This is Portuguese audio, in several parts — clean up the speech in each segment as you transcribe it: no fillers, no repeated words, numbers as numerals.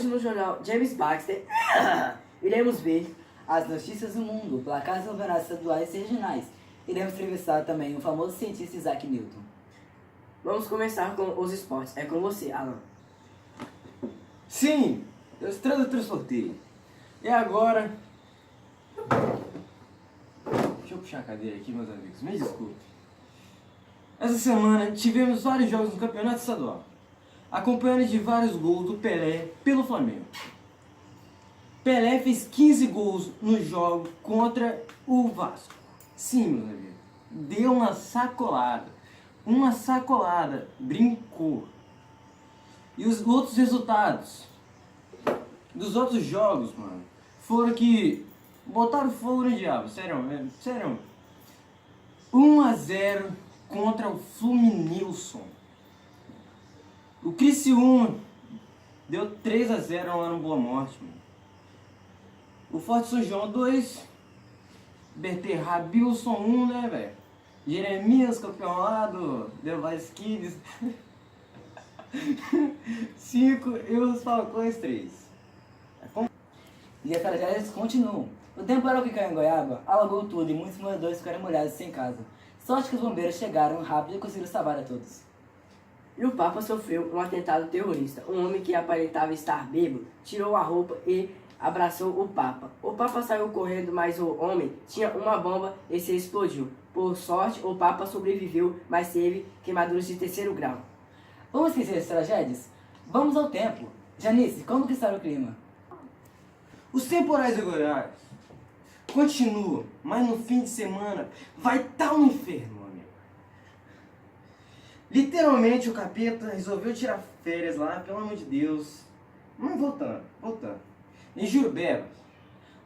no jornal James Baxter, iremos ver as notícias do mundo, placares dos campeonatos estaduais e regionais. Iremos entrevistar também o famoso cientista Isaac Newton. Vamos começar com os esportes. É com você, Alan. Sim, eu transportei. E agora... Deixa eu puxar a cadeira aqui, meus amigos. Me desculpe. Essa semana tivemos vários jogos no campeonato estadual, acompanhando de vários gols do Pelé pelo Flamengo. Pelé fez 15 gols no jogo contra o Vasco. Sim, meus amigos. Deu uma sacolada. Uma sacolada. Brincou. E os outros resultados dos outros jogos, mano, foram que botaram fogo no diabo. Sério, sério. 1-0 contra o Fluminense. O Criciúma deu 3-0 lá no Boa Morte, mano. O Forte São João 2, Rabilson 1, né, velho? Jeremias, campeão lá do Device Kids 5 e os Falcões 3. E as tragédias continuam. O temporal que caiu em Goiaba alagou tudo e muitos moradores ficaram molhados sem casa. Sorte que os bombeiros chegaram rápido e conseguiram salvar a todos. E o Papa sofreu um atentado terrorista. Um homem que aparentava estar bêbado tirou a roupa e abraçou o Papa. O Papa saiu correndo, mas o homem tinha uma bomba e se explodiu. Por sorte, o Papa sobreviveu, mas teve queimaduras de 3º grau. Vamos esquecer as tragédias? Vamos ao tempo. Janice, como que está o clima? Os temporais regulares continuam, mas no fim de semana vai estar um inferno, meu amigo. Literalmente o capeta resolveu tirar férias lá, pelo amor de Deus. Mas voltando. Em Jurubeba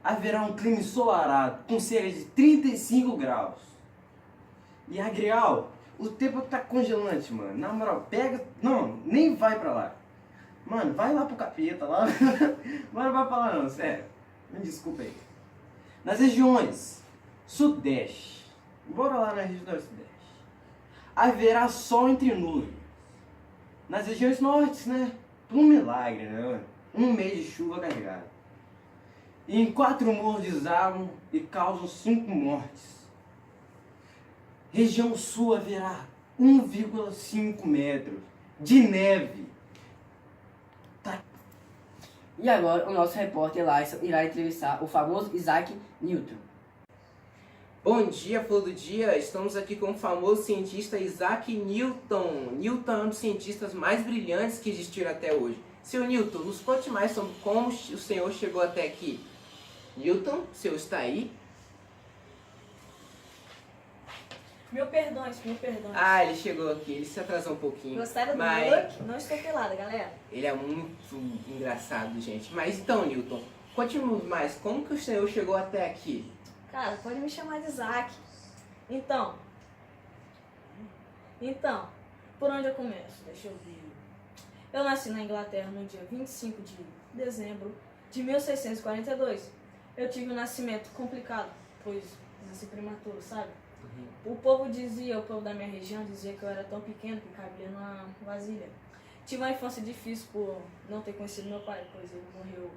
haverá um clima ensolarado com cerca de 35 graus. E Agrial, o tempo tá congelante, mano. Na moral, pega... Não, nem vai pra lá. Mano, vai lá pro capeta lá. Mas não vai pra lá não, sério. Me desculpa aí. Nas regiões Sudeste, bora lá na região do Sudeste, haverá sol entre nuvens. Nas regiões Norte, né? Por um milagre, né, mano? Um mês de chuva carregada. E em 4 morros desabam e causam 5 mortes. Região Sul haverá 1,5 metros de neve. E agora o nosso repórter Lyson irá entrevistar o famoso Isaac Newton. Bom dia, flor do dia. Estamos aqui com o famoso cientista Isaac Newton. Newton é um dos cientistas mais brilhantes que existiram até hoje. Senhor Newton, nos conte mais sobre como o senhor chegou até aqui. Newton, o senhor está aí? Mil perdões. Ah, ele chegou aqui, ele se atrasou um pouquinho. Gostaram do mas meu look? Não estou pelada, galera. ele é muito engraçado, gente. Mas então, Newton, conte-nos mais, como que o senhor chegou até aqui? Cara, pode me chamar de Isaac. Então, por onde eu começo? Deixa eu ver. Eu nasci na Inglaterra no dia 25 de dezembro de 1642. Eu tive um nascimento complicado, pois nasci prematuro, sabe? O povo da minha região dizia que eu era tão pequeno que cabia numa vasilha. Tive uma infância difícil por não ter conhecido meu pai, pois ele morreu,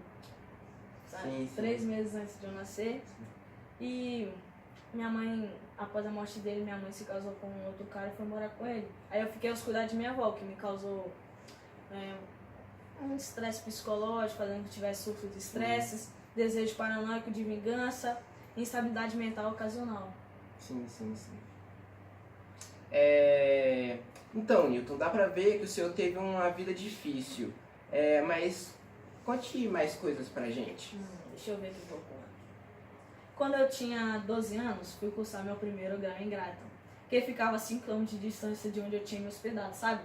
sabe, Sim. 3 meses antes de eu nascer. E minha mãe, após a morte dele, minha mãe se casou com outro cara e foi morar com ele. Aí eu fiquei aos cuidados de minha avó, que me causou um estresse psicológico, fazendo que eu tivesse surto de estresses, desejo paranoico de vingança, instabilidade mental ocasional. Sim. Então, Newton, dá pra ver que o senhor teve uma vida difícil. Mas conte mais coisas pra gente. Deixa eu ver aqui um pouco. Quando eu tinha 12 anos, fui cursar meu primeiro grau em Grattan, que ficava a 5 km de distância de onde eu tinha me hospedado, sabe?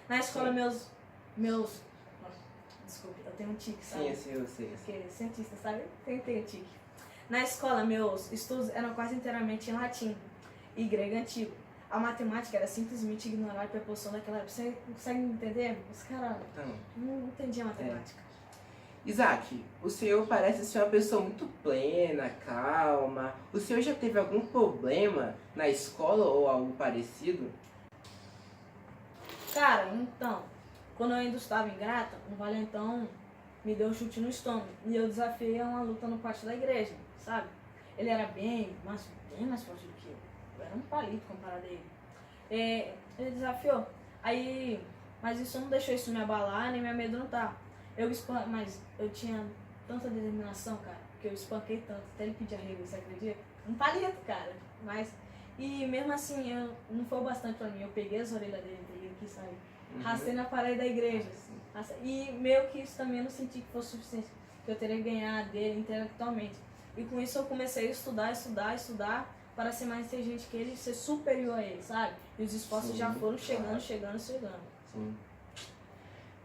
Na escola, desculpe, eu tenho um tique, sabe? Sim, eu sei. Porque cientista, sabe? Tem tique. Na escola, meus estudos eram quase inteiramente em latim e grego antigo. A matemática era simplesmente ignorar a proporção daquela época. Você consegue entender? Os caras não entendiam matemática. Isaac, o senhor parece ser uma pessoa muito plena, calma. O senhor já teve algum problema na escola ou algo parecido? Cara, então, quando eu ainda estava em Grattan, um valentão me deu um chute no estômago e eu desafiei a uma luta no pátio da igreja, sabe? Ele era bem mais forte do que eu. Eu era um palito comparado a ele. Ele desafiou. Aí, mas isso não deixou isso me abalar nem me amedrontar. Mas eu tinha tanta determinação, cara, que eu espanquei tanto, até ele pedir arrego, você acredita? Um palito, cara. E mesmo assim, não foi o bastante pra mim. Eu peguei as orelhas dele, peguei aqui, sabe? Rastei na parede da igreja. E meio que isso também eu não senti que fosse suficiente, que eu teria ganhado dele intelectualmente. E com isso eu comecei a estudar, para ser mais inteligente que ele, ser superior a ele, sabe? E os esforços já foram chegando. Sim.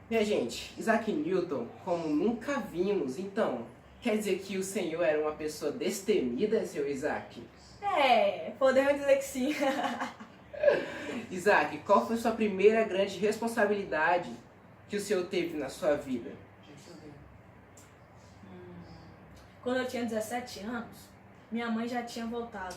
Minha gente, Isaac Newton, como nunca vimos, então, quer dizer que o Senhor era uma pessoa destemida, seu Isaac? Podemos dizer que sim. Isaac, qual foi sua primeira grande responsabilidade que o Senhor teve na sua vida? Deixa eu ver. Quando eu tinha 17 anos, minha mãe já tinha voltado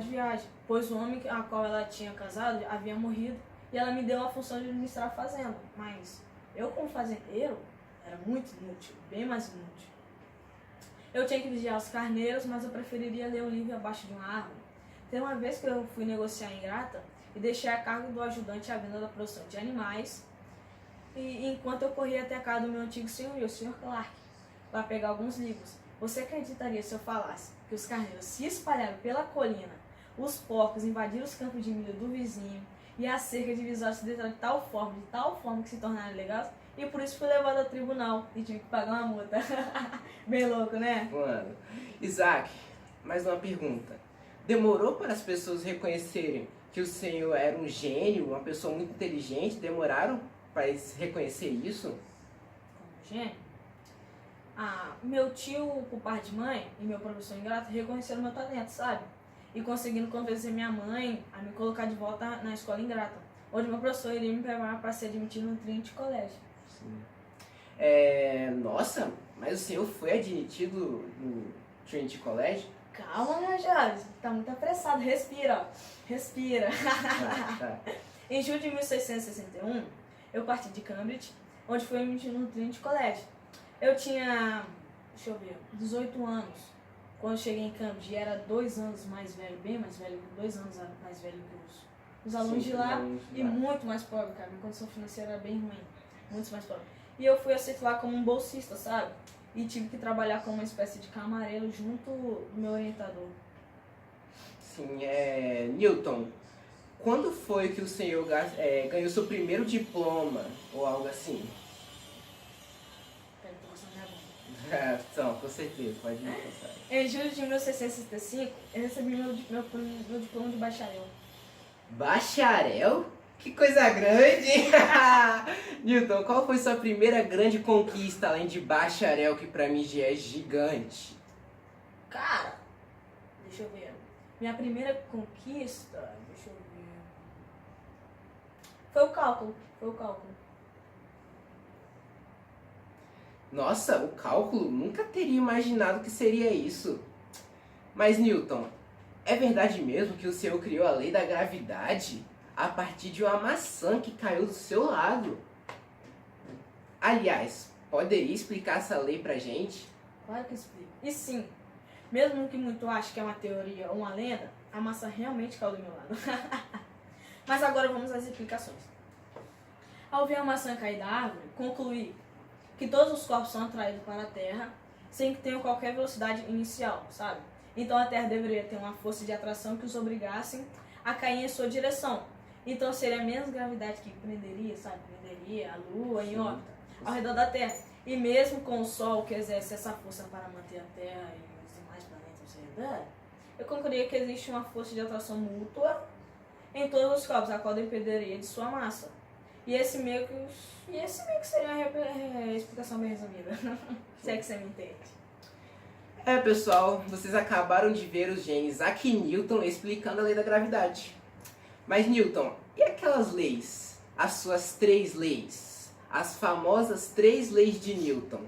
de viagem, pois o homem a qual ela tinha casado havia morrido e ela me deu a função de administrar a fazenda. Mas eu, como fazendeiro, era muito inútil, bem mais inútil. Eu tinha que vigiar os carneiros, mas eu preferiria ler um livro abaixo de uma árvore. Teve uma vez que eu fui negociar em Grata e deixei a cargo do ajudante a venda da produção de animais, e enquanto eu corria até a casa do meu antigo senhor, o Sr. Clark, para pegar alguns livros. Você acreditaria se eu falasse que os carneiros se espalharam pela colina, os porcos invadiram os campos de milho do vizinho e a cerca divisória se detalhou de tal forma que se tornaram ilegais? E por isso fui levado ao tribunal e tive que pagar uma multa. Bem louco, né? Mano, Isaac, mais uma pergunta. Demorou para as pessoas reconhecerem que o Senhor era um gênio, uma pessoa muito inteligente? Demoraram para eles reconhecer isso? Como gênio? Meu tio, por parte de mãe, e meu professor ingrato reconheceram meu talento, sabe? E conseguindo convencer minha mãe a me colocar de volta na escola ingrata, onde meu professor iria me preparar para ser admitido no Trinity College. Sim. Nossa, mas o Senhor foi admitido no Trinity College? Calma, né, Jales? Tá muito apressado. Respira, ó. Respira. Tá. Em julho de 1661, eu parti de Cambridge, onde fui admitido no Trinity College. Eu tinha, 18 anos quando cheguei em Cambridge, e era 2 anos mais velho, bem mais velho, 2 anos mais velho que os alunos de lá, e muito mais pobre, cara. Minha condição financeira era bem ruim, muito mais pobre. E eu fui aceito lá como um bolsista, sabe? E tive que trabalhar como uma espécie de camareiro junto do meu orientador. Sim, Newton, quando foi que o senhor ganhou seu primeiro diploma ou algo assim? Peraí, tô passando minha boca. Então, com certeza, pode me passar. Em julho de 1665, eu recebi meu diploma de bacharel. Bacharel? Que coisa grande! Newton, qual foi sua primeira grande conquista além de bacharel, que pra mim já é gigante? Cara, deixa eu ver. Minha primeira conquista, deixa eu ver. Foi o cálculo. Nossa, o cálculo? Nunca teria imaginado que seria isso. Mas, Newton, é verdade mesmo que o senhor criou a lei da gravidade a partir de uma maçã que caiu do seu lado? Aliás, poderia explicar essa lei pra gente? Claro que explico. E sim, mesmo que muito ache que é uma teoria ou uma lenda, a maçã realmente caiu do meu lado. Mas agora vamos às explicações. Ao ver a maçã cair da árvore, concluí que todos os corpos são atraídos para a Terra sem que tenham qualquer velocidade inicial, sabe? Então a Terra deveria ter uma força de atração que os obrigassem a cair em sua direção. Então seria a mesma gravidade que prenderia, sabe? Prenderia a Lua em órbita ao redor da Terra. E mesmo com o Sol, que exerce essa força para manter a Terra e os demais planetas ao seu redor, eu concluí que existe uma força de atração mútua em todos os corpos, a qual dependeria de sua massa. E esse meio que seria a explicação bem resumida. Se é que você me entende. Pessoal, vocês acabaram de ver o gênio Isaac Newton explicando a lei da gravidade. Mas, Newton, e aquelas leis? As suas 3 leis? As famosas 3 leis de Newton.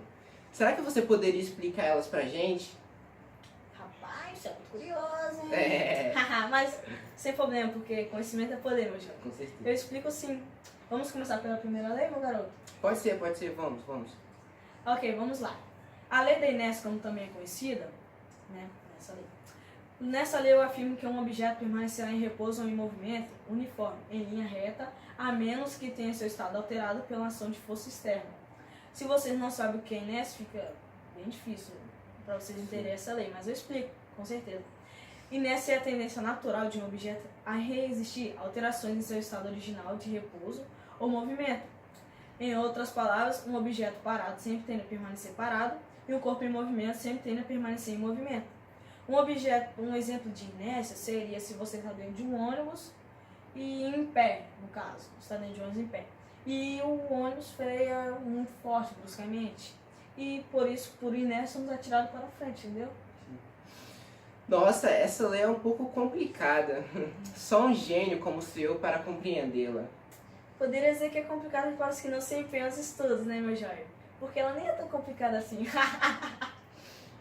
Será que você poderia explicar elas pra gente? Rapaz, você é muito curioso, hein? Mas sem problema, porque conhecimento é poder, meu jovem. Com certeza. Eu explico sim. Vamos começar pela primeira lei, meu garoto? Pode ser, vamos. Ok, vamos lá. A lei da inércia, como também é conhecida, né, nessa lei eu afirmo que um objeto permanecerá em repouso ou em movimento uniforme, em linha reta, a menos que tenha seu estado alterado pela ação de força externa. Se vocês não sabem o que é inércia, fica bem difícil para vocês entenderem essa lei, mas eu explico, com certeza. Inércia é a tendência natural de um objeto a resistir a alterações em seu estado original de repouso ou movimento. Em outras palavras, um objeto parado sempre tende a permanecer parado e um corpo em movimento sempre tende a permanecer em movimento. Um exemplo de inércia seria se você está dentro de um ônibus e em pé, no caso, está dentro de um ônibus em pé. E o ônibus freia muito forte, bruscamente. E por isso, por inércia, somos atirados para frente, entendeu? Nossa, essa lei é um pouco complicada. Só um gênio como o seu para compreendê-la. Poderia dizer que é complicado para os que não se empenham nos estudos, né, meu joia? Porque ela nem é tão complicada assim.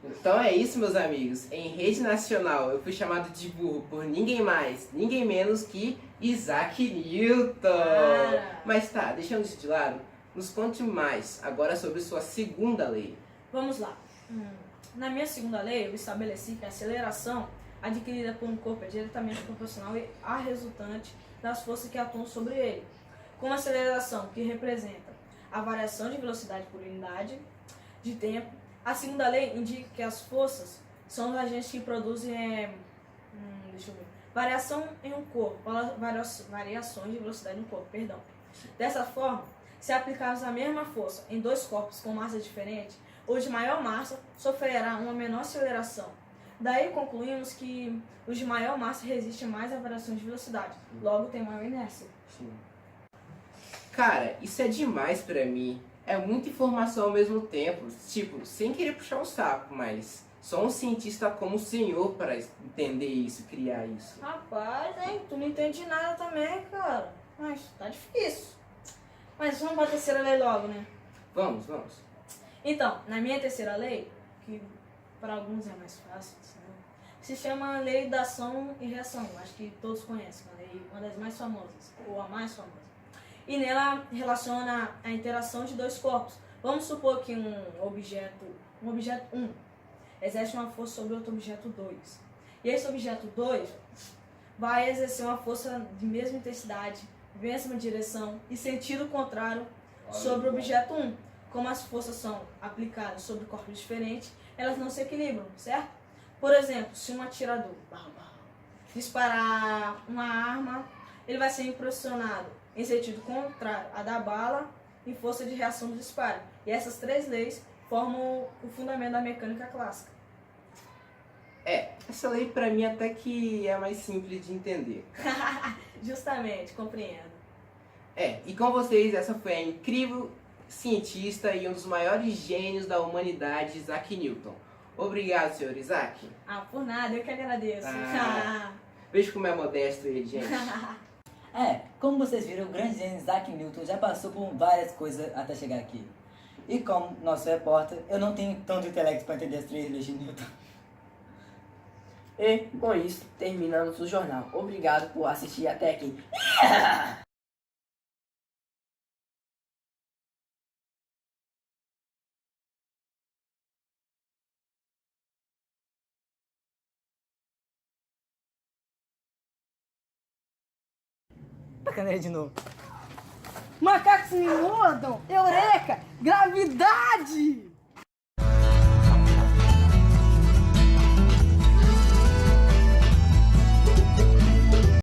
Então é isso, meus amigos. Em rede nacional, eu fui chamado de burro por ninguém mais, ninguém menos que Isaac Newton. Mas tá, deixando isso de lado, nos conte mais agora sobre sua segunda lei. Vamos lá. Na minha segunda lei, eu estabeleci que a aceleração adquirida por um corpo é diretamente proporcional à resultante das forças que atuam sobre ele. Com a aceleração, que representa a variação de velocidade por unidade de tempo, a segunda lei indica que as forças são os agentes que produzem variação em um corpo, variações de velocidade no corpo, perdão. Dessa forma, se aplicarmos a mesma força em dois corpos com massa diferente, o de maior massa sofrerá uma menor aceleração. Daí concluímos que os de maior massa resistem mais a variações de velocidade, logo tem maior inércia. Sim. Cara, isso é demais pra mim. É muita informação ao mesmo tempo. Tipo, sem querer puxar o saco, mas só um cientista como o senhor para entender isso, criar isso. Rapaz, hein? Tu não entende nada também, cara. Mas tá difícil. Mas vamos pra terceira lei logo, né? Vamos. Então, na minha terceira lei, que para alguns é mais fácil, né? Se chama Lei da Ação e Reação. Acho que todos conhecem, uma das mais famosas, ou a mais famosa. E nela relaciona a interação de dois corpos. Vamos supor que um objeto 1 exerce uma força sobre outro objeto 2. E esse objeto 2 vai exercer uma força de mesma intensidade, mesma direção e sentido contrário sobre o objeto 1. Como as forças são aplicadas sobre corpos diferentes, elas não se equilibram, certo? Por exemplo, se um atirador disparar uma arma, ele vai ser impulsionado em sentido contrário à da bala e força de reação do disparo. E essas três leis formam o fundamento da mecânica clássica. Essa lei pra mim até que é mais simples de entender. Justamente, compreendo. E com vocês, essa foi a incrível cientista e um dos maiores gênios da humanidade, Isaac Newton. Obrigado, senhor Isaac. Por nada, eu que agradeço. Veja como é modesto ele, gente. Como vocês viram, o grande gênio Isaac Newton já passou por várias coisas até chegar aqui. E como nosso repórter, eu não tenho tanto intelecto para entender as três leis de Newton. E com isso, terminamos o jornal. Obrigado por assistir até aqui. Sacaneia de novo. Macacos me mordam! Eureka! Gravidade!